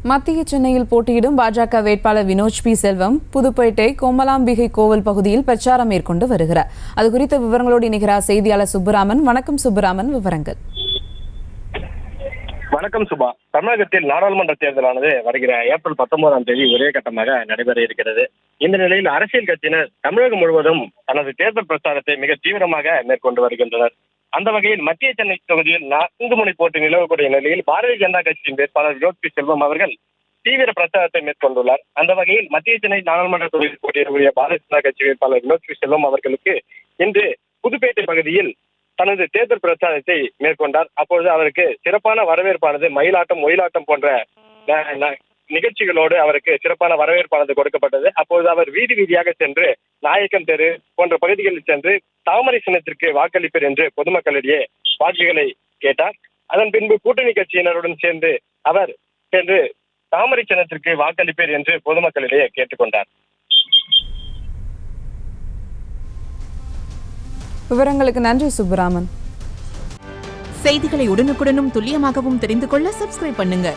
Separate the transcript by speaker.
Speaker 1: மத்திய சென்னையில் போட்டியிடும் பாஜக வேட்பாளர் வினோத் பி செல்வம் புதுப்பேட்டை கோமலாம்பிகை கோவில் பகுதியில் பிரச்சாரம் மேற்கொண்டு வருகிறார். அது குறித்த விவரங்களோடு இணைகிறார் செய்தியாளர் சுப்புராமன். வணக்கம் சுப்புராமன், விவரங்கள்.
Speaker 2: வணக்கம் சுபா. தமிழகத்தில் நாடாளுமன்ற தேர்தலானது வருகிற ஏப்ரல் 19ஆம் தேதி ஒரே கட்டமாக நடைபெற இருக்கிறது. இந்த நிலையில் அரசியல் கட்சியினர் தமிழகம் முழுவதும் தனது தேர்தல் பிரச்சாரத்தை மிக தீவிரமாக மேற்கொண்டு வருகின்றனர். அந்த வகையில் மத்திய சென்னை தொகுதியில் 4 முனை போட்டி நிலவக்கூடிய நிலையில் பாரதிய ஜனதா கட்சியின் வேட்பாளர் வினோத் பி செல்வம் அவர்கள் தீவிர பிரச்சாரத்தை மேற்கொண்டுள்ளார். அந்த வகையில் மத்திய சென்னை நாடாளுமன்ற தொகுதியில் போட்டியிடக்கூடிய பாரதிய ஜனதா கட்சி வேட்பாளர் வினோத் பி செல்வம் அவர்களுக்கு இன்று புதுப்பேட்டை பகுதியில் தனது தேர்தல் பிரச்சாரத்தை மேற்கொண்டார். அப்பொழுது அவருக்கு சிறப்பான வரவேற்பானது மயிலாட்டம், ஒயிலாட்டம் போன்ற நிகழ்ச்சிகளோடு அவருக்கு சிறப்பான வரவேற்பானது கொடுக்கப்பட்டது. அப்பொழுது அவர் வீதி வீதியாக சென்று நாயக்கன் தெரு போன்ற பகுதிகளில் சென்று தாமரை சின்னத்திற்கு வாக்களிப்பர் என்று பொதுமக்களிடையே வாக்குகளை கேட்டார். அதன் பின்பு கூட்டணி கட்சியினருடன் சேர்ந்து அவர் சென்று தாமரை சின்னத்திற்கு வாக்களிப்பர் என்று பொதுமக்களிடையே கேட்டுக்கொண்டார்.
Speaker 1: விவரங்களுக்கு நன்றி சுப்புராமன்.
Speaker 3: செய்திகளை உடனுக்குடனும் துல்லியமாகவும் தெரிந்து கொள்ள சப்ஸ்கிரைப் பண்ணுங்க.